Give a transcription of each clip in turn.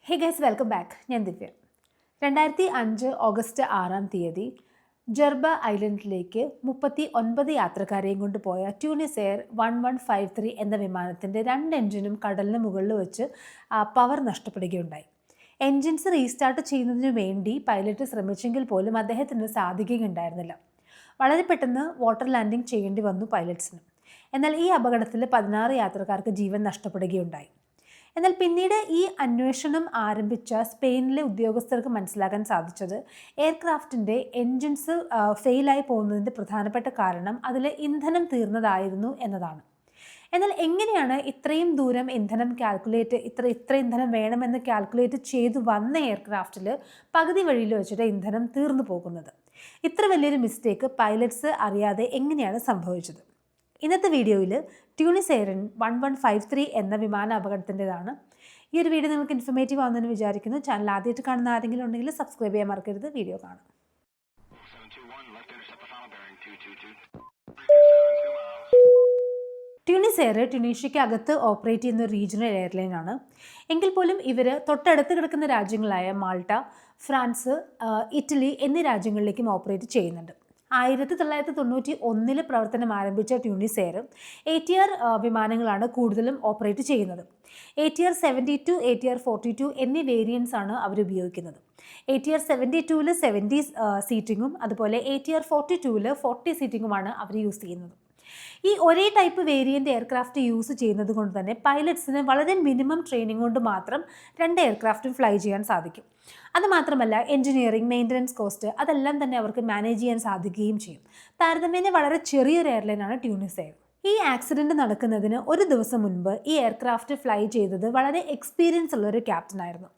Hey guys, welcome back. ഞാൻ ദിവ്യ. 2005 August 6 ജർബ ഐലൻഡിലേക്ക് 39 യാത്രക്കാരെയും കൊണ്ട് പോയ ട്യൂണിസ് എയർ 1153 എന്ന വിമാനത്തിൻ്റെ 2 എൻജിനും കടലിന് മുകളിൽ വെച്ച് പവർ നഷ്ടപ്പെടുകയുണ്ടായി. എൻജിൻസ് റീസ്റ്റാർട്ട് ചെയ്യുന്നതിന് വേണ്ടി പൈലറ്റ് ശ്രമിച്ചെങ്കിൽ പോലും അദ്ദേഹത്തിന് സാധിക്കുകയുണ്ടായിരുന്നില്ല. വളരെ പെട്ടെന്ന് വാട്ടർ ലാൻഡിംഗ് ചെയ്യേണ്ടി വന്നു പൈലറ്റ്സിന്. എന്നാൽ ഈ അപകടത്തിൽ 16 യാത്രക്കാർക്ക് ജീവൻ നഷ്ടപ്പെടുകയുണ്ടായി. എന്നാൽ പിന്നീട് ഈ അന്വേഷണം ആരംഭിച്ച സ്പെയിനിലെ ഉദ്യോഗസ്ഥർക്ക് മനസ്സിലാക്കാൻ സാധിച്ചത് എയർക്രാഫ്റ്റിൻ്റെ എൻജിൻസ് ഫെയിലായി പോകുന്നതിൻ്റെ പ്രധാനപ്പെട്ട കാരണം അതിൽ ഇന്ധനം തീർന്നതായിരുന്നു എന്നതാണ്. എന്നാൽ എങ്ങനെയാണ് ഇത്രയും ദൂരം ഇന്ധനം ഇത്ര ഇന്ധനം വേണമെന്ന് കാൽക്കുലേറ്റ് ചെയ്തു വന്ന എയർക്രാഫ്റ്റിൽ പകുതി വഴിയിൽ വെച്ചിട്ട് ഇന്ധനം തീർന്നു പോകുന്നത്? ഇത്ര വലിയൊരു മിസ്റ്റേക്ക് പൈലറ്റ്സ് അറിയാതെ എങ്ങനെയാണ് സംഭവിച്ചത്? ഇന്നത്തെ വീഡിയോയിൽ ട്യൂണിസ് എയർ 1153 എന്ന വിമാന അപകടത്തിൻ്റെതാണ്. ഈ ഒരു വീഡിയോ നിങ്ങൾക്ക് ഇൻഫർമേറ്റീവ് ആണെന്ന് വിചാരിക്കുന്നു. ചാനൽ ആദ്യമായിട്ട് കാണുന്ന ആരെങ്കിലും ഉണ്ടെങ്കിൽ സബ്സ്ക്രൈബ് ചെയ്യാൻ മറക്കരുത്. വീഡിയോ കാണാം. ട്യൂണിസ് എയർ ട്യൂണീഷ്യയ്ക്ക് അകത്ത് ഓപ്പറേറ്റ് ചെയ്യുന്ന ഒരു റീജിയണൽ എയർലൈനാണ്. എങ്കിൽ പോലും ഇവർ തൊട്ടടുത്ത് കിടക്കുന്ന രാജ്യങ്ങളായ മാൾട്ട, ഫ്രാൻസ്, ഇറ്റലി എന്നീ രാജ്യങ്ങളിലേക്കും ഓപ്പറേറ്റ് ചെയ്യുന്നുണ്ട്. 1991 പ്രവർത്തനം ആരംഭിച്ച ട്യൂണിസ് എയർ ATR വിമാനങ്ങളാണ് കൂടുതലും ഓപ്പറേറ്റ് ചെയ്യുന്നത്. ATR 72, ATR 42 എന്നീ വേരിയൻസ് ആണ് അവർ ഉപയോഗിക്കുന്നത്. ATR 72 70 സീറ്റിങ്ങും അതുപോലെ ATR 42 40 സീറ്റിങ്ങുമാണ് അവർ യൂസ് ചെയ്യുന്നത്. ഈ ഒരേ ടൈപ്പ് വേരിയൻ്റ് എയർക്രാഫ്റ്റ് യൂസ് ചെയ്യുന്നത് കൊണ്ട് തന്നെ പൈലറ്റ്സിന് വളരെ മിനിമം ട്രെയിനിങ് കൊണ്ട് മാത്രം 2 എയർക്രാഫ്റ്റും ഫ്ലൈ ചെയ്യാൻ സാധിക്കും. അതുമാത്രമല്ല എൻജിനീയറിംഗ്, മെയിൻ്റനൻസ് കോസ്റ്റ് അതെല്ലാം തന്നെ അവർക്ക് മാനേജ് ചെയ്യാൻ സാധിക്കുകയും ചെയ്യും. താരതമ്യേന വളരെ ചെറിയൊരു എയർലൈനാണ് ട്യൂണിസ് എയർ. ഈ ആക്സിഡൻറ്റ് നടക്കുന്നതിന് ഒരു ദിവസം മുൻപ് ഈ എയർക്രാഫ്റ്റ് ഫ്ലൈ ചെയ്തത് വളരെ എക്സ്പീരിയൻസ് ഉള്ളൊരു ക്യാപ്റ്റനായിരുന്നു.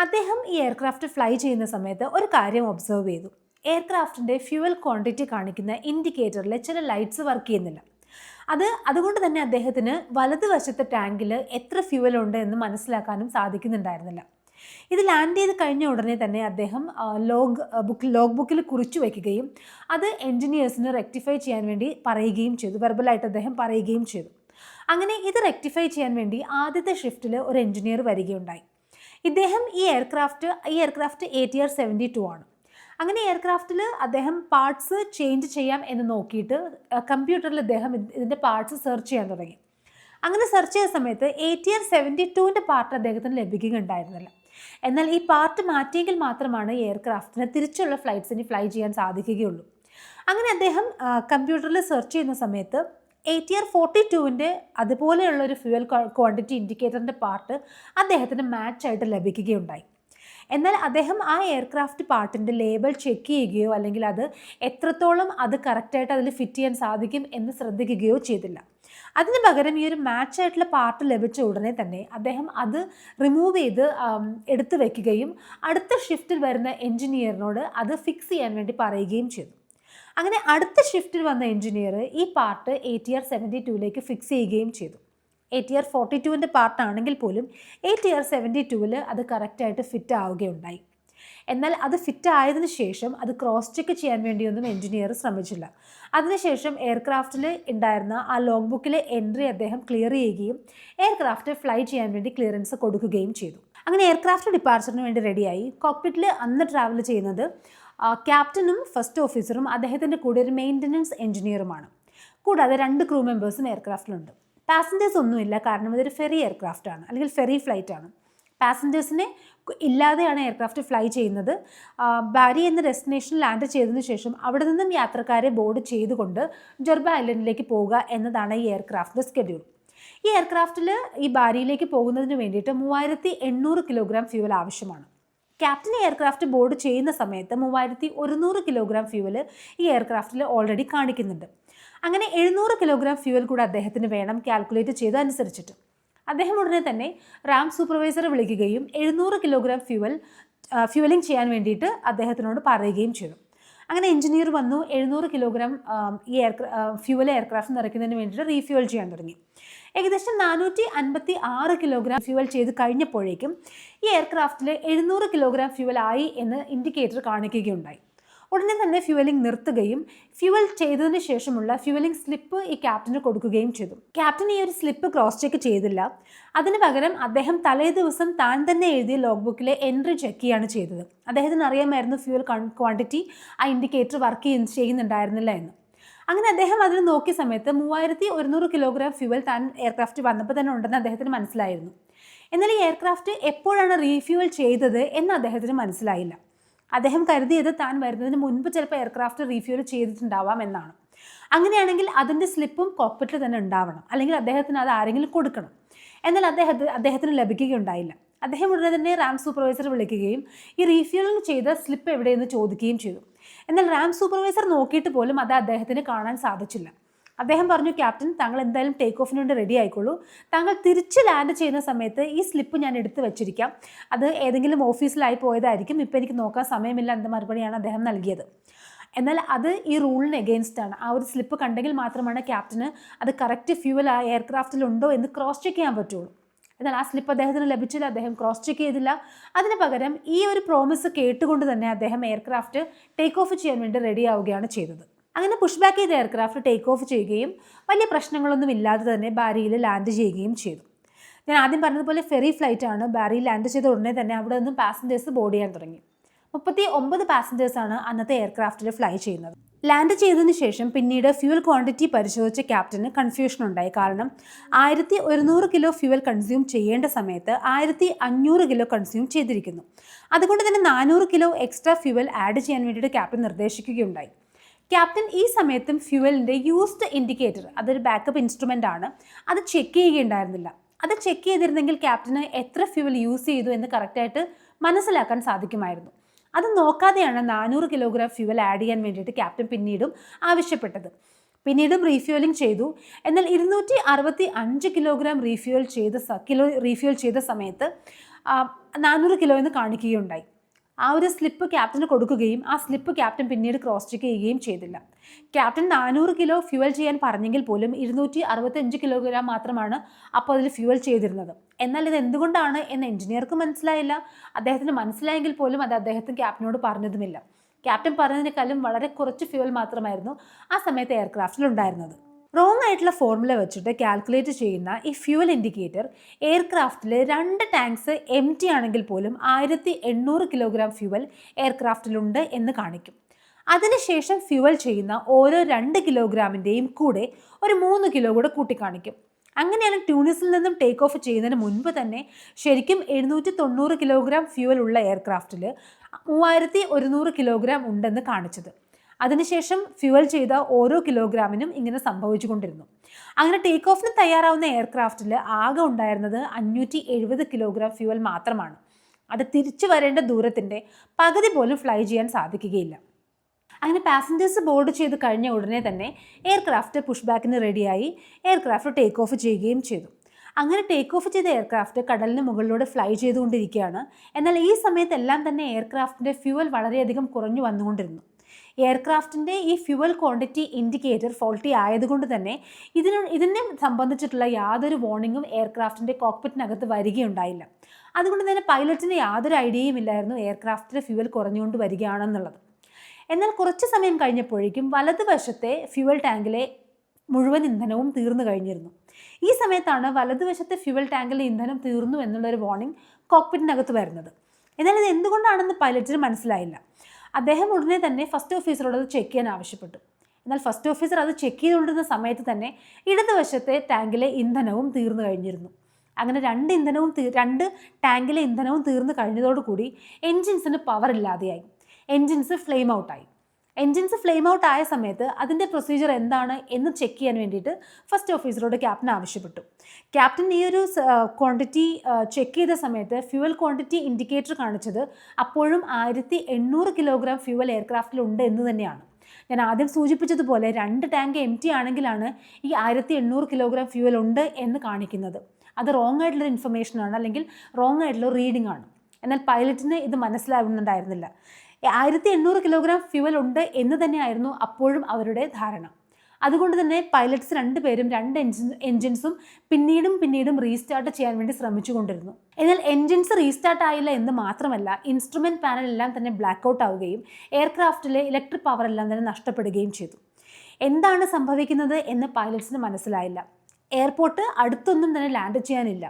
അദ്ദേഹം ഈ എയർക്രാഫ്റ്റ് ഫ്ലൈ ചെയ്യുന്ന സമയത്ത് ഒരു കാര്യം ഒബ്സർവ് ചെയ്തു. എയർക്രാഫ്റ്റിൻ്റെ ഫ്യൂവൽ ക്വാണ്ടിറ്റി കാണിക്കുന്ന ഇൻഡിക്കേറ്ററിൽ ചില ലൈറ്റ്സ് വർക്ക് ചെയ്യുന്നില്ല. അതുകൊണ്ട് തന്നെ അദ്ദേഹത്തിന് വലതുവശത്തെ ടാങ്കിൽ എത്ര ഫ്യൂവൽ ഉണ്ട് എന്ന് മനസ്സിലാക്കാനും സാധിക്കുന്നുണ്ടായിരുന്നില്ല. ഇത് ലാൻഡ് ചെയ്ത് കഴിഞ്ഞ ഉടനെ തന്നെ അദ്ദേഹം ലോഗ് ബുക്കിൽ കുറിച്ചു വയ്ക്കുകയും അത് എൻജിനീയേഴ്സിന് റെക്ടിഫൈ ചെയ്യാൻ വേണ്ടി പറയുകയും ചെയ്തു. വെർബലായിട്ട് അദ്ദേഹം പറയുകയും ചെയ്തു. അങ്ങനെ ഇത് റെക്ടിഫൈ ചെയ്യാൻ വേണ്ടി ആദ്യത്തെ ഷിഫ്റ്റിൽ ഒരു എൻജിനീയർ വരികയുണ്ടായി. ഈ എയർക്രാഫ്റ്റ് ATR 72 ആണ്. അങ്ങനെ എയർക്രാഫ്റ്റിൽ അദ്ദേഹം പാർട്സ് ചേഞ്ച് ചെയ്യാം എന്ന് നോക്കിയിട്ട് കമ്പ്യൂട്ടറിൽ അദ്ദേഹം ഇതിൻ്റെ പാർട്സ് സെർച്ച് ചെയ്യാൻ തുടങ്ങി. അങ്ങനെ സെർച്ച് ചെയ്ത സമയത്ത് ATR 72ൻ്റെ പാർട്ട് അദ്ദേഹത്തിന് ലഭിക്കുകയുണ്ടായിരുന്നില്ല. എന്നാൽ ഈ പാർട്ട് മാറ്റിയെങ്കിൽ മാത്രമാണ് എയർക്രാഫ്റ്റിന് തിരിച്ചുള്ള ഫ്ലൈറ്റ്സിന് ഫ്ലൈ ചെയ്യാൻ സാധിക്കുകയുള്ളൂ. അങ്ങനെ അദ്ദേഹം കമ്പ്യൂട്ടറിൽ സെർച്ച് ചെയ്യുന്ന സമയത്ത് ATR 42ൻ്റെ അതുപോലെയുള്ളൊരു ഫ്യൂവൽ ക്വാണ്ടിറ്റി ഇൻഡിക്കേറ്ററിൻ്റെ പാർട്ട് അദ്ദേഹത്തിന് മാച്ചായിട്ട് ലഭിക്കുകയുണ്ടായി. എന്നാൽ അദ്ദേഹം ആ എയർക്രാഫ്റ്റ് പാർട്ടിൻ്റെ ലേബൽ ചെക്ക് ചെയ്യുകയോ അല്ലെങ്കിൽ അത് എത്രത്തോളം അത് കറക്റ്റായിട്ട് അതിൽ ഫിറ്റ് ചെയ്യാൻ സാധിക്കും എന്ന് ശ്രദ്ധിക്കുകയോ ചെയ്തില്ല. അതിന് പകരം ഈ ഒരു മാച്ചായിട്ടുള്ള പാർട്ട് ലഭിച്ച ഉടനെ തന്നെ അദ്ദേഹം അത് റിമൂവ് ചെയ്ത് എടുത്തു വയ്ക്കുകയും അടുത്ത ഷിഫ്റ്റിൽ വരുന്ന എൻജിനീയറിനോട് അത് ഫിക്സ് ചെയ്യാൻ വേണ്ടി പറയുകയും ചെയ്തു. അങ്ങനെ അടുത്ത ഷിഫ്റ്റിൽ വന്ന എൻജിനീയർ ഈ പാർട്ട് ATR 72ലേക്ക് ഫിക്സ് ചെയ്യുകയും ചെയ്തു. ATR 42ൻ്റെ പാർട്ടാണെങ്കിൽ പോലും ATR 72ൽ അത് കറക്റ്റായിട്ട് ഫിറ്റ് ആവുകയുണ്ടായി. എന്നാൽ അത് ഫിറ്റ് ആയതിനു ശേഷം അത് ക്രോസ് ചെക്ക് ചെയ്യാൻ വേണ്ടിയൊന്നും എൻജിനീയർ ശ്രമിച്ചില്ല. അതിനുശേഷം എയർക്രാഫ്റ്റിൽ ഉണ്ടായിരുന്ന ആ ലോഗ് ബുക്കിലെ എൻട്രി അദ്ദേഹം ക്ലിയർ ചെയ്യുകയും എയർക്രാഫ്റ്റ് ഫ്ലൈ ചെയ്യാൻ വേണ്ടി ക്ലിയറൻസ് കൊടുക്കുകയും ചെയ്തു. അങ്ങനെ എയർക്രാഫ്റ്റ് ഡിപ്പാർച്ചറിന് വേണ്ടി റെഡിയായി. കോക്പിറ്റിൽ അന്ന് ട്രാവൽ ചെയ്യുന്നത് ക്യാപ്റ്റനും ഫസ്റ്റ് ഓഫീസറും അദ്ദേഹത്തിൻ്റെ കൂടെ ഒരു മെയിൻ്റനൻസ് എൻജിനീയറുമാണ്. കൂടാതെ 2 ക്രൂ മെമ്പേഴ്സും എയർക്രാഫ്റ്റിലുണ്ട്. പാസഞ്ചേഴ്സ് ഒന്നുമില്ല, കാരണം ഇതൊരു ഫെറി എയർക്രാഫ്റ്റ് ആണ്, അല്ലെങ്കിൽ ഫെറി ഫ്ലൈറ്റ് ആണ്. പാസഞ്ചേഴ്സിനെ ഇല്ലാതെയാണ് എയർക്രാഫ്റ്റ് ഫ്ലൈ ചെയ്യുന്നത്. ബാരി എന്ന ഡെസ്റ്റിനേഷനിൽ ലാൻഡ് ചെയ്തതിനു ശേഷം അവിടെ നിന്നും യാത്രക്കാരെ ബോർഡ് ചെയ്തുകൊണ്ട് ജർബ ഐലൻഡിലേക്ക് പോവുക എന്നതാണ് ഈ എയർക്രാഫ്റ്റിൻ്റെ സ്കെഡ്യൂൾ. ഈ എയർക്രാഫ്റ്റിൽ ഈ ബാരിയിലേക്ക് പോകുന്നതിന് വേണ്ടിയിട്ട് 3800 കിലോഗ്രാം ഫ്യൂവൽ ആവശ്യമാണ്. ക്യാപ്റ്റൻ എയർക്രാഫ്റ്റ് ബോർഡ് ചെയ്യുന്ന സമയത്ത് 3100 കിലോഗ്രാം ഫ്യൂവൽ ഈ എയർക്രാഫ്റ്റിൽ ഓൾറെഡി കാണിക്കുന്നുണ്ട്. അങ്ങനെ 700 കിലോഗ്രാം ഫ്യൂവൽ കൂടെ അദ്ദേഹത്തിന് വേണം കാൽക്കുലേറ്റ് ചെയ്ത് അനുസരിച്ചിട്ട്. അദ്ദേഹം ഉടനെ തന്നെ റാം സൂപ്പർവൈസറെ വിളിക്കുകയും 700 കിലോഗ്രാം ഫ്യൂവലിംഗ് ചെയ്യാൻ വേണ്ടിയിട്ട് അദ്ദേഹത്തിനോട് പറയുകയും ചെയ്തു. അങ്ങനെ എഞ്ചിനീയർ വന്നു 700 കിലോഗ്രാം ഫ്യൂവൽ എയർക്രാഫ്റ്റ് നിറയ്ക്കുന്നതിന് വേണ്ടിയിട്ട് റീഫ്യൂവൽ ചെയ്യാൻ തുടങ്ങി. ഏകദേശം 456 കിലോഗ്രാം ഫ്യൂവൽ ചെയ്ത് കഴിഞ്ഞപ്പോഴേക്കും ഈ എയർക്രാഫ്റ്റിൽ 700 കിലോഗ്രാം ഫ്യൂവൽ ആയി എന്ന് ഇൻഡിക്കേറ്റർ കാണിക്കുകയുണ്ടായി. ഉടനെ തന്നെ ഫ്യൂവലിംഗ് നിർത്തുകയും ഫ്യൂവൽ ചെയ്തതിന് ശേഷമുള്ള ഫ്യൂവലിംഗ് സ്ലിപ്പ് ഈ ക്യാപ്റ്റന് കൊടുക്കുകയും ചെയ്തു. ക്യാപ്റ്റൻ ഈ ഒരു സ്ലിപ്പ് ക്രോസ് ചെക്ക് ചെയ്തില്ല. അതിന് പകരം അദ്ദേഹം തലേ ദിവസം താൻ തന്നെ എഴുതിയ ലോഗ് ബുക്കിലെ എൻട്രി ചെക്ക് ചെയ്യുകയാണ് ചെയ്തത്. അദ്ദേഹത്തിന് അറിയാമായിരുന്നു ഫ്യൂവൽ ക്വാണ്ടിറ്റി ആ ഇൻഡിക്കേറ്റർ വർക്ക് ചെയ്യുന്നുണ്ടായിരുന്നില്ല എന്ന്. അങ്ങനെ അദ്ദേഹം അതിൽ നോക്കിയ സമയത്ത് 3100 കിലോഗ്രാം ഫ്യൂവൽ താൻ എയർക്രാഫ്റ്റ് വന്നപ്പോൾ തന്നെ ഉണ്ടെന്ന് അദ്ദേഹത്തിന് മനസ്സിലായിരുന്നു. എന്നാൽ ഈ എയർക്രാഫ്റ്റ് എപ്പോഴാണ് റീഫ്യൂവൽ ചെയ്തത് എന്ന് അദ്ദേഹത്തിന് മനസ്സിലായില്ല. അദ്ദേഹം കരുതിയത് താൻ വരുന്നതിന് മുൻപ് ചിലപ്പോൾ എയർക്രാഫ്റ്റ് റീഫ്യൂവൽ ചെയ്തിട്ടുണ്ടാവാം എന്നാണ്. അങ്ങനെയാണെങ്കിൽ അതിൻ്റെ സ്ലിപ്പും കോക്പിറ്റിൽ തന്നെ ഉണ്ടാവണം, അല്ലെങ്കിൽ അദ്ദേഹത്തിന് അത് ആരെങ്കിലും കൊടുക്കണം. എന്നാൽ അദ്ദേഹത്തിന് ലഭിക്കുകയുണ്ടായില്ല. അദ്ദേഹം ഉടനെ തന്നെ റാം സൂപ്പർവൈസർ വിളിക്കുകയും ഈ റീഫ്യൂവലിംഗ് ചെയ്ത സ്ലിപ്പ് എവിടെയെന്ന് ചോദിക്കുകയും ചെയ്തു. എന്നാൽ റാം സൂപ്പർവൈസർ നോക്കിയിട്ട് പോലും അത് അദ്ദേഹത്തിന് കാണാൻ സാധിച്ചില്ല. അദ്ദേഹം പറഞ്ഞു, ക്യാപ്റ്റൻ, താങ്കൾ എന്തായാലും ടേക്ക് ഓഫിന് വേണ്ടി റെഡി ആയിക്കോളൂ. താങ്കൾ തിരിച്ച് ലാൻഡ് ചെയ്യുന്ന സമയത്ത് ഈ സ്ലിപ്പ് ഞാൻ എടുത്ത് വെച്ചിരിക്കാം. അത് ഏതെങ്കിലും ഓഫീസിലായി പോയതായിരിക്കും, ഇപ്പോൾ എനിക്ക് നോക്കാൻ സമയമില്ല എന്ന മറുപടിയാണ് അദ്ദേഹം നൽകിയത്. എന്നാൽ അത് ഈ റൂളിന് എഗെയിൻസ്റ്റാണ്. ആ ഒരു സ്ലിപ്പ് കണ്ടെങ്കിൽ മാത്രമാണ് ക്യാപ്റ്റന് അത് കറക്റ്റ് ഫ്യൂവൽ ആ എയർക്രാഫ്റ്റിലുണ്ടോ എന്ന് ക്രോസ് ചെക്ക് ചെയ്യാൻ പറ്റുള്ളൂ. എന്നാൽ ആ സ്ലിപ്പ് അദ്ദേഹത്തിന് ലഭിച്ചില്ല. അദ്ദേഹം ക്രോസ് ചെക്ക് ചെയ്തില്ല. അതിന് പകരം ഈ ഒരു പ്രോമിസ് കേട്ടുകൊണ്ട് തന്നെ അദ്ദേഹം എയർക്രാഫ്റ്റ് ടേക്ക് ഓഫ് ചെയ്യാൻ വേണ്ടി റെഡി ആവുകയാണ് ചെയ്തത്. അങ്ങനെ പുഷ് ബാക്ക് ചെയ്ത എയർക്രാഫ്റ്റ് ടേക്ക് ഓഫ് ചെയ്യുകയും വലിയ പ്രശ്നങ്ങളൊന്നും ഇല്ലാതെ തന്നെ ബാരിയിൽ ലാൻഡ് ചെയ്യുകയും ചെയ്തു. ഞാൻ ആദ്യം പറഞ്ഞതുപോലെ ഫെറി ഫ്ലൈറ്റ് ആണ്. ബാരിയിൽ ലാൻഡ് ചെയ്ത ഉടനെ തന്നെ അവിടെ നിന്നും പാസഞ്ചേഴ്സ് ബോർഡ് ചെയ്യാൻ തുടങ്ങി. 39 പാസഞ്ചേഴ്സാണ് അന്നത്തെ എയർക്രാഫ്റ്റിൽ ഫ്ലൈ ചെയ്യുന്നത്. ലാൻഡ് ചെയ്തതിന് ശേഷം പിന്നീട് ഫ്യൂവൽ ക്വാണ്ടിറ്റി പരിശോധിച്ച ക്യാപ്റ്റന് കൺഫ്യൂഷൻ ഉണ്ടായി. കാരണം 1100 കിലോ ഫ്യൂവൽ കൺസ്യൂം ചെയ്യേണ്ട സമയത്ത് 1500 കിലോ കൺസ്യൂം ചെയ്തിരിക്കുന്നു. അതുകൊണ്ട് തന്നെ 400 കിലോ എക്സ്ട്രാ ഫ്യൂവൽ ആഡ് ചെയ്യാൻ വേണ്ടിയിട്ട് ക്യാപ്റ്റൻ നിർദ്ദേശിക്കുകയുണ്ടായി. ക്യാപ്റ്റൻ ഈ സമയത്തും ഫ്യൂവലിൻ്റെ യൂസ്ഡ് ഇൻഡിക്കേറ്റർ, അതൊരു ബാക്കപ്പ് ഇൻസ്ട്രുമെൻ്റ് ആണ്, അത് ചെക്ക് ചെയ്യുകയുണ്ടായിരുന്നില്ല. അത് ചെക്ക് ചെയ്തിരുന്നെങ്കിൽ ക്യാപ്റ്റന് എത്ര ഫ്യൂവൽ യൂസ് ചെയ്തു എന്ന് കറക്റ്റായിട്ട് മനസ്സിലാക്കാൻ സാധിക്കുമായിരുന്നു. അത് നോക്കാതെയാണ് 400 കിലോഗ്രാം ഫ്യൂവൽ ആഡ് ചെയ്യാൻ വേണ്ടിയിട്ട് ക്യാപ്റ്റൻ പിന്നീടും ആവശ്യപ്പെട്ടത്. പിന്നീടും റീഫ്യൂവലിംഗ് ചെയ്തു. എന്നാൽ 265 കിലോഗ്രാം റീഫ്യൂവൽ ചെയ്ത സമയത്ത് 400 കിലോ എന്ന് കാണിക്കുകയുണ്ടായി. ആ ഒരു സ്ലിപ്പ് ക്യാപ്റ്റന് കൊടുക്കുകയും ആ സ്ലിപ്പ് ക്യാപ്റ്റൻ പിന്നീട് ക്രോസ് ചെക്ക് ചെയ്യുകയും ചെയ്തില്ല. ക്യാപ്റ്റൻ 400 കിലോ ഫ്യൂവൽ ചെയ്യാൻ പറഞ്ഞെങ്കിൽ പോലും 265 കിലോഗ്രാം മാത്രമാണ് അപ്പോൾ അതിൽ ഫ്യൂവൽ ചെയ്തിരുന്നത്. എന്നാൽ ഇത് എന്തുകൊണ്ടാണ് എന്ന് എഞ്ചിനീയർക്ക് മനസ്സിലായില്ല. അദ്ദേഹത്തിന് മനസ്സിലായെങ്കിൽ പോലും അത് അദ്ദേഹത്തിന് ക്യാപ്റ്റനോട് പറഞ്ഞതുമില്ല. ക്യാപ്റ്റൻ പറഞ്ഞതിനേക്കാളും വളരെ കുറച്ച് ഫ്യൂവൽ മാത്രമായിരുന്നു ആ സമയത്ത് എയർക്രാഫ്റ്റിൽ ഉണ്ടായിരുന്നത്. റോങ് ആയിട്ടുള്ള ഫോർമുല വെച്ചിട്ട് കാൽക്കുലേറ്റ് ചെയ്യുന്ന ഈ ഫ്യൂവൽ ഇൻഡിക്കേറ്റർ എയർക്രാഫ്റ്റിൽ 2 ടാങ്ക്സ് എം ടി ആണെങ്കിൽ പോലും 1800 കിലോഗ്രാം ഫ്യൂവൽ എയർക്രാഫ്റ്റിലുണ്ട് എന്ന് കാണിക്കും. അതിനുശേഷം ഫ്യൂവൽ ചെയ്യുന്ന ഓരോ 2 കിലോഗ്രാമിൻ്റെയും കൂടെ ഒരു 3 കിലോ കൂടെ കൂട്ടിക്കാണിക്കും. അങ്ങനെയാണ് ട്യൂണിസിൽ നിന്നും ടേക്ക് ഓഫ് ചെയ്യുന്നതിന് മുൻപ് തന്നെ ശരിക്കും 790 കിലോഗ്രാം ഫ്യൂവൽ ഉള്ള എയർക്രാഫ്റ്റിൽ 3100 കിലോഗ്രാം ഉണ്ടെന്ന് കാണിച്ചത്. അതിനുശേഷം ഫ്യൂവൽ ചെയ്ത ഓരോ കിലോഗ്രാമിനും ഇങ്ങനെ സംഭവിച്ചുകൊണ്ടിരുന്നു. അങ്ങനെ ടേക്ക് ഓഫിന് തയ്യാറാവുന്ന എയർക്രാഫ്റ്റിൽ ആകെ ഉണ്ടായിരുന്നത് 570 കിലോഗ്രാം ഫ്യൂവൽ മാത്രമാണ്. അത് തിരിച്ചു വരേണ്ട ദൂരത്തിൻ്റെ പകുതി പോലും ഫ്ലൈ ചെയ്യാൻ സാധിക്കുകയില്ല. അങ്ങനെ പാസഞ്ചേഴ്സ് ബോർഡ് ചെയ്ത് കഴിഞ്ഞ ഉടനെ തന്നെ എയർക്രാഫ്റ്റ് പുഷ് ബാക്കിന് റെഡിയായി. എയർക്രാഫ്റ്റ് ടേക്ക് ഓഫ് ചെയ്യുകയും ചെയ്തു. അങ്ങനെ ടേക്ക് ഓഫ് ചെയ്ത എയർക്രാഫ്റ്റ് കടലിന് മുകളിലൂടെ ഫ്ലൈ ചെയ്തുകൊണ്ടിരിക്കുകയാണ്. എന്നാൽ ഈ സമയത്തെല്ലാം തന്നെ എയർക്രാഫ്റ്റിൻ്റെ ഫ്യൂവൽ വളരെയധികം കുറഞ്ഞു വന്നുകൊണ്ടിരുന്നു. എയർക്രാഫ്റ്റിൻ്റെ ഈ ഫ്യൂവൽ ക്വാണ്ടിറ്റി ഇൻഡിക്കേറ്റർ ഫോൾട്ടി ആയതുകൊണ്ട് തന്നെ ഇതിനെ സംബന്ധിച്ചിട്ടുള്ള യാതൊരു വാർണിംഗും എയർക്രാഫ്റ്റിൻ്റെ കോക്പിറ്റിനകത്ത് വരികയുണ്ടായില്ല. അതുകൊണ്ട് തന്നെ പൈലറ്റിന് യാതൊരു ഐഡിയയും ഇല്ലായിരുന്നു എയർക്രാഫ്റ്റിലെ ഫ്യൂവൽ കുറഞ്ഞുകൊണ്ട് വരികയാണെന്നുള്ളത്. എന്നാൽ കുറച്ച് സമയം കഴിഞ്ഞപ്പോഴേക്കും വലതുവശത്തെ ഫ്യൂവൽ ടാങ്കിലെ മുഴുവൻ ഇന്ധനവും തീർന്നു കഴിഞ്ഞിരുന്നു. ഈ സമയത്താണ് വലതുവശത്തെ ഫ്യൂവൽ ടാങ്കിലെ ഇന്ധനം തീർന്നു എന്നുള്ളൊരു വാർണിംഗ് കോക്പിറ്റിനകത്ത് വരുന്നത്. എന്നാൽ ഇത് എന്തുകൊണ്ടാണെന്ന് പൈലറ്റിന് മനസ്സിലായില്ല. അദ്ദേഹം ഉടനെ തന്നെ ഫസ്റ്റ് ഓഫീസറോട് അത് ചെക്ക് ചെയ്യാൻ ആവശ്യപ്പെട്ടു. എന്നാൽ ഫസ്റ്റ് ഓഫീസർ അത് ചെക്ക് ചെയ്തുകൊണ്ടിരുന്ന സമയത്ത് തന്നെ ഇടതുവശത്തെ ടാങ്കിലെ ഇന്ധനവും തീർന്നു കഴിഞ്ഞിരുന്നു. അങ്ങനെ രണ്ട് ടാങ്കിലെ ഇന്ധനവും തീർന്നു കഴിഞ്ഞതോടുകൂടി എൻജിൻസിന് പവർ ഇല്ലാതെയായി. എൻജിൻസ് ഫ്ലെയിം ഔട്ടായി. എൻജിൻസ് ഫ്ലെയിം ഔട്ട് ആയ സമയത്ത് അതിൻ്റെ പ്രൊസീജിയർ എന്താണ് എന്ന് ചെക്ക് ചെയ്യാൻ വേണ്ടിയിട്ട് ഫസ്റ്റ് ഓഫീസറോട് ക്യാപ്റ്റൻ ആവശ്യപ്പെട്ടു. ക്യാപ്റ്റൻ ഈ ഒരു ക്വാണ്ടിറ്റി ചെക്ക് ചെയ്ത സമയത്ത് ഫ്യൂവൽ ക്വാണ്ടിറ്റി ഇൻഡിക്കേറ്റർ കാണിച്ചത് അപ്പോഴും 1800 കിലോഗ്രാം ഫ്യൂവൽ എയർക്രാഫ്റ്റിലുണ്ട് എന്ന് തന്നെയാണ്. ഞാൻ ആദ്യം സൂചിപ്പിച്ചതുപോലെ 2 ടാങ്ക് എം ടി ആണെങ്കിലാണ് ഈ 1800 കിലോഗ്രാം ഫ്യൂവൽ ഉണ്ട് എന്ന് കാണിക്കുന്നത്. അത് റോങ് ആയിട്ടുള്ള ഇൻഫർമേഷനാണ്, അല്ലെങ്കിൽ റോങ് ആയിട്ടുള്ള റീഡിംഗ് ആണ്. എന്നാൽ പൈലറ്റിന് ഇത് മനസ്സിലാവുന്നുണ്ടായിരുന്നില്ല. 1800 കിലോഗ്രാം ഫ്യൂവൽ ഉണ്ട് എന്ന് തന്നെയായിരുന്നു അപ്പോഴും അവരുടെ ധാരണ. അതുകൊണ്ട് തന്നെ പൈലറ്റ്സ് രണ്ടുപേരും രണ്ട് എൻജിൻസും പിന്നീടും റീസ്റ്റാർട്ട് ചെയ്യാൻ വേണ്ടി ശ്രമിച്ചുകൊണ്ടിരുന്നു. എന്നാൽ എൻജിൻസ് റീസ്റ്റാർട്ട് ആയില്ല എന്ന് മാത്രമല്ല, ഇൻസ്ട്രുമെന്റ് പാനൽ എല്ലാം തന്നെ ബ്ലാക്ക് ഔട്ട് ആവുകയും എയർക്രാഫ്റ്റിലെ ഇലക്ട്രിക് പവർ എല്ലാം തന്നെ നഷ്ടപ്പെടുകയും ചെയ്തു. എന്താണ് സംഭവിക്കുന്നത് എന്ന് പൈലറ്റ്സിന് മനസ്സിലായില്ല. എയർപോർട്ട് അടുത്തൊന്നും തന്നെ ലാൻഡ് ചെയ്യാനില്ല.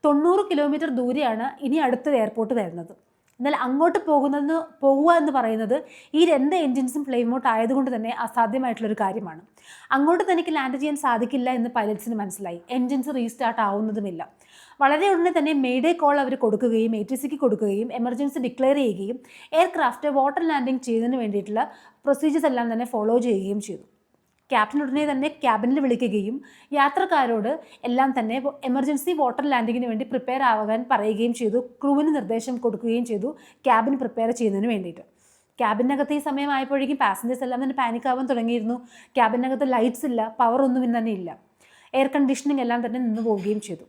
90 കിലോമീറ്റർ ദൂരെയാണ് ഇനി അടുത്ത എയർപോർട്ട് വരുന്നത്. എന്നാൽ അങ്ങോട്ട് പോകുക എന്ന് പറയുന്നത് ഈ രണ്ട് എൻജിൻസും ഫ്ലെയിം ഔട്ട് ആയതുകൊണ്ട് തന്നെ അസാധ്യമായിട്ടുള്ളൊരു കാര്യമാണ്. അങ്ങോട്ട് തനിക്ക് ലാൻഡ് ചെയ്യാൻ സാധിക്കില്ല എന്ന് പൈലറ്റ്സിന് മനസ്സിലായി. എൻജിൻസ് റീസ്റ്റാർട്ട് ആവുന്നതുമില്ല. വളരെ ഉടനെ തന്നെ മെയ്ഡേ കോൾ അവർ കൊടുക്കുകയും ATCക്ക് കൊടുക്കുകയും എമർജൻസി ഡിക്ലെയർ ചെയ്യുകയും എയർക്രാഫ്റ്റ് വാട്ടർ ലാൻഡിംഗ് ചെയ്യുന്നതിന് വേണ്ടിയിട്ടുള്ള പ്രൊസീജിയേഴ്സ് എല്ലാം തന്നെ ഫോളോ ചെയ്യുകയും ചെയ്തു. ക്യാപ്റ്റൻ ഉടനെ തന്നെ ക്യാബിനിൽ വിളിക്കുകയും യാത്രക്കാരോട് എല്ലാം തന്നെ എമർജൻസി വാട്ടർ ലാൻഡിങ്ങിന് വേണ്ടി പ്രിപ്പയർ ആവാൻ പറയുകയും ചെയ്തു. ക്രൂവിന് നിർദ്ദേശം കൊടുക്കുകയും ചെയ്തു ക്യാബിൻ പ്രിപ്പയർ ചെയ്യുന്നതിന് വേണ്ടിയിട്ട്. ക്യാബിനകത്ത് ഈ സമയമായപ്പോഴേക്കും പാസഞ്ചേഴ്സ് എല്ലാം തന്നെ പാനിക് ആവാൻ തുടങ്ങിയിരുന്നു. ക്യാബിനകത്ത് ലൈറ്റ്സ് ഇല്ല, പവർ ഒന്നും തന്നെ ഇല്ല. എയർ കണ്ടീഷനിങ് എല്ലാം തന്നെ നിന്ന് പോവുകയും ചെയ്തു.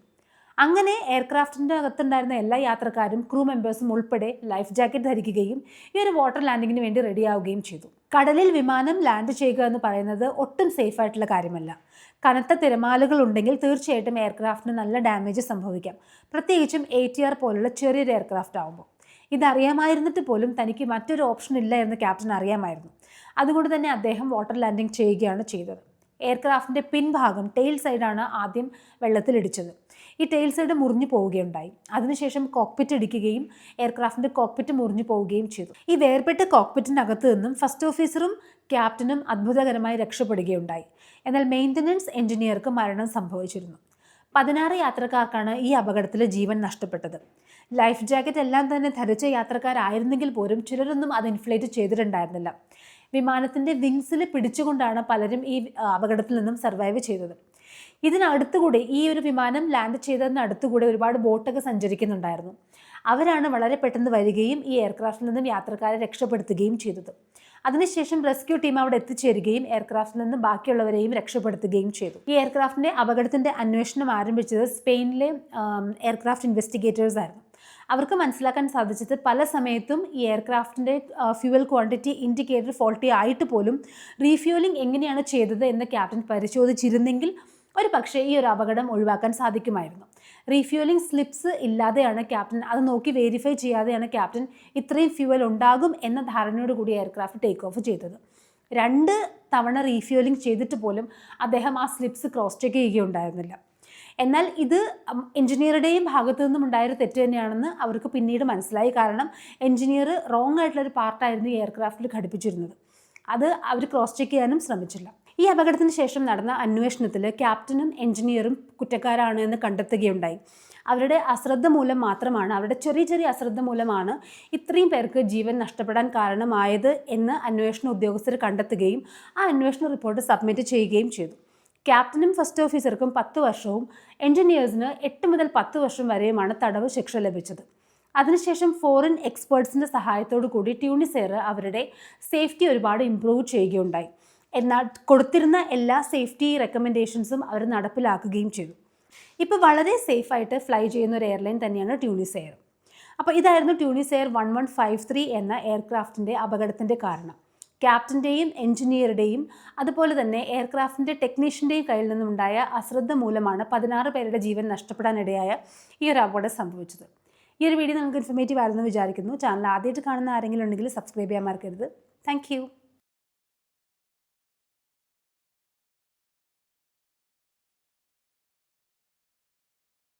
അങ്ങനെ എയർക്രാഫ്റ്റിൻ്റെ അകത്തുണ്ടായിരുന്ന എല്ലാ യാത്രക്കാരും ക്രൂ മെമ്പേഴ്സും ഉൾപ്പെടെ ലൈഫ് ജാക്കറ്റ് ധരിക്കുകയും ഈ ഒരു വാട്ടർ ലാൻഡിങ്ങിന് വേണ്ടി റെഡിയാവുകയും ചെയ്തു. കടലിൽ വിമാനം ലാൻഡ് ചെയ്യുക എന്ന് പറയുന്നത് ഒട്ടും സേഫ് ആയിട്ടുള്ള കാര്യമല്ല. കനത്ത തിരമാലകൾ ഉണ്ടെങ്കിൽ തീർച്ചയായിട്ടും എയർക്രാഫ്റ്റിന് നല്ല ഡാമേജ് സംഭവിക്കാം, പ്രത്യേകിച്ചും ATR പോലുള്ള ചെറിയൊരു എയർക്രാഫ്റ്റ് ആകുമ്പോൾ. ഇതറിയാമായിരുന്നിട്ട് പോലും തനിക്ക് മറ്റൊരു ഓപ്ഷൻ ഇല്ല എന്ന് ക്യാപ്റ്റൻ അറിയാമായിരുന്നു. അതുകൊണ്ട് തന്നെ അദ്ദേഹം വാട്ടർ ലാൻഡിംഗ് ചെയ്യുകയാണ് ചെയ്തത്. എയർക്രാഫ്റ്റിൻ്റെ പിൻഭാഗം ടെയിൽ സൈഡാണ് ആദ്യം വെള്ളത്തിലിടിച്ചത്. ഈ ടെയിൽ സൈഡ് മുറിഞ്ഞു പോവുകയുണ്ടായി. അതിനുശേഷം കോക്പിറ്റ് ഇടിക്കുകയും എയർക്രാഫ്റ്റിൻ്റെ കോക്പിറ്റ് മുറിഞ്ഞു പോവുകയും ചെയ്തു. ഈ വേർപെട്ട കോക്പിറ്റിനകത്ത് നിന്നും ഫസ്റ്റ് ഓഫീസറും ക്യാപ്റ്റനും അത്ഭുതകരമായി രക്ഷപ്പെടുകയുണ്ടായി. എന്നാൽ മെയിൻ്റനൻസ് എഞ്ചിനീയർക്ക് മരണം സംഭവിച്ചിരുന്നു. 16 യാത്രക്കാർക്കാണ് ഈ അപകടത്തിൽ ജീവൻ നഷ്ടപ്പെട്ടത്. ലൈഫ് ജാക്കറ്റ് എല്ലാം തന്നെ ധരിച്ച യാത്രക്കാരായിരുന്നെങ്കിൽ പോലും ചിലരൊന്നും അത് ഇൻഫ്ലേറ്റ് ചെയ്തിട്ടുണ്ടായിരുന്നില്ല. വിമാനത്തിൻ്റെ വിങ്സിൽ പിടിച്ചുകൊണ്ടാണ് പലരും ഈ അപകടത്തിൽ നിന്നും സർവൈവ് ചെയ്തത്. ഇതിനടുത്തുകൂടി ഈ ഒരു വിമാനം ലാൻഡ് ചെയ്തതിന് അടുത്തുകൂടി ഒരുപാട് ബോട്ടൊക്കെ സഞ്ചരിക്കുന്നുണ്ടായിരുന്നു. അവരാണ് വളരെ പെട്ടെന്ന് വരികയും ഈ എയർക്രാഫ്റ്റിൽ നിന്നും യാത്രക്കാരെ രക്ഷപ്പെടുത്തുകയും ചെയ്തത്. അതിനുശേഷം റെസ്ക്യൂ ടീം അവിടെ എത്തിച്ചേരുകയും എയർക്രാഫ്റ്റിൽ നിന്ന് ബാക്കിയുള്ളവരെയും രക്ഷപ്പെടുത്തുകയും ചെയ്തു. ഈ എയർക്രാഫ്റ്റിൻ്റെ അപകടത്തിൻ്റെ അന്വേഷണം ആരംഭിച്ചത് സ്പെയിനിലെ എയർക്രാഫ്റ്റ് ഇൻവെസ്റ്റിഗേറ്റേഴ്സ് ആയിരുന്നു. അവർക്ക് മനസ്സിലാക്കാൻ സാധിച്ചത് പല സമയത്തും ഈ എയർക്രാഫ്റ്റിൻ്റെ ഫ്യൂവൽ ക്വാണ്ടിറ്റി ഇൻഡിക്കേറ്റർ ഫോൾട്ടി ആയിട്ട് പോലും റീഫ്യൂവലിംഗ് എങ്ങനെയാണ് ചെയ്തത് എന്ന് ക്യാപ്റ്റൻ പരിശോധിച്ചിരുന്നെങ്കിൽ ഒരു പക്ഷേ ഈ ഒരു അപകടം ഒഴിവാക്കാൻ സാധിക്കുമായിരുന്നു. റീഫ്യൂവലിംഗ് സ്ലിപ്സ് ഇല്ലാതെയാണ് ക്യാപ്റ്റൻ, അത് നോക്കി വെരിഫൈ ചെയ്യാതെയാണ് ക്യാപ്റ്റൻ ഇത്രയും ഫ്യൂവൽ ഉണ്ടാകും എന്ന ധാരണയോട് കൂടി എയർക്രാഫ്റ്റ് ടേക്ക് ഓഫ് ചെയ്തത്. 2 തവണ റീഫ്യൂവലിംഗ് ചെയ്തിട്ട് പോലും അദ്ദേഹം ആ സ്ലിപ്സ് ക്രോസ് ചെക്ക് ചെയ്യുകയുണ്ടായിരുന്നില്ല. എന്നാൽ ഇത് എഞ്ചിനീയറുടെയും ഭാഗത്തു നിന്നും ഉണ്ടായൊരു തെറ്റ് തന്നെയാണെന്ന് അവർക്ക് പിന്നീട് മനസ്സിലായി. കാരണം എഞ്ചിനീയർ റോങ് ആയിട്ടുള്ളൊരു പാർട്ടായിരുന്നു ഈ എയർക്രാഫ്റ്റിൽ ഘടിപ്പിച്ചിരുന്നത്. അത് അവർ ക്രോസ് ചെക്ക് ചെയ്യാനും ശ്രമിച്ചില്ല. ഈ അപകടത്തിന് ശേഷം നടന്ന അന്വേഷണത്തിൽ ക്യാപ്റ്റനും എഞ്ചിനീയറും കുറ്റക്കാരാണ് എന്ന് കണ്ടെത്തുകയുണ്ടായി. അവരുടെ അശ്രദ്ധ മൂലം മാത്രമാണ്, അവരുടെ ചെറിയ അശ്രദ്ധ മൂലമാണ് ഇത്രയും പേർക്ക് ജീവൻ നഷ്ടപ്പെടാൻ കാരണമായത് എന്ന് അന്വേഷണ ഉദ്യോഗസ്ഥർ കണ്ടെത്തുകയും ആ അന്വേഷണ റിപ്പോർട്ട് സബ്മിറ്റ് ചെയ്യുകയും ചെയ്തു. ക്യാപ്റ്റനും ഫസ്റ്റ് ഓഫീസർക്കും 10 വർഷവും എഞ്ചിനീയേഴ്സിന് 8 മുതൽ 10 വർഷം വരെയുമാണ് തടവ് ശിക്ഷ ലഭിച്ചത്. അതിനുശേഷം ഫോറിൻ എക്സ്പേർട്സിൻ്റെ സഹായത്തോടു കൂടി ട്യൂണിസെയർ അവരുടെ സേഫ്റ്റി ഒരുപാട് ഇംപ്രൂവ് ചെയ്യുകയുണ്ടായി. എന്നാൽ കൊടുത്തിരുന്ന എല്ലാ സേഫ്റ്റി റെക്കമെൻഡേഷൻസും അവർ നടപ്പിലാക്കുകയും ചെയ്തു. ഇപ്പോൾ വളരെ സേഫായിട്ട് ഫ്ലൈ ചെയ്യുന്ന ഒരു എയർലൈൻ തന്നെയാണ് ട്യൂണിസെയർ. അപ്പോൾ ഇതായിരുന്നു ട്യൂണിസെയർ 1153 എന്ന എയർക്രാഫ്റ്റിൻ്റെ അപകടത്തിൻ്റെ കാരണം. ക്യാപ്റ്റൻ്റെയും എഞ്ചിനീയറുടെയും അതുപോലെ തന്നെ എയർക്രാഫ്റ്റിൻ്റെ ടെക്നീഷ്യൻ്റെയും കയ്യിൽ നിന്നുണ്ടായ അശ്രദ്ധ മൂലമാണ് 16 പേരുടെ ജീവൻ നഷ്ടപ്പെടാനിടയായ ഈ ഒരു അപകടം സംഭവിച്ചത്. ഈ ഒരു വീഡിയോ നിങ്ങൾക്ക് ഇൻഫർമേറ്റീവ് ആണെന്ന് വിചാരിക്കുന്നു. ചാനൽ ആദ്യമായിട്ട് കാണുന്ന ആരെങ്കിലും ഉണ്ടെങ്കിൽ സബ്സ്ക്രൈബ് ചെയ്യാൻ മറക്കരുത്. താങ്ക്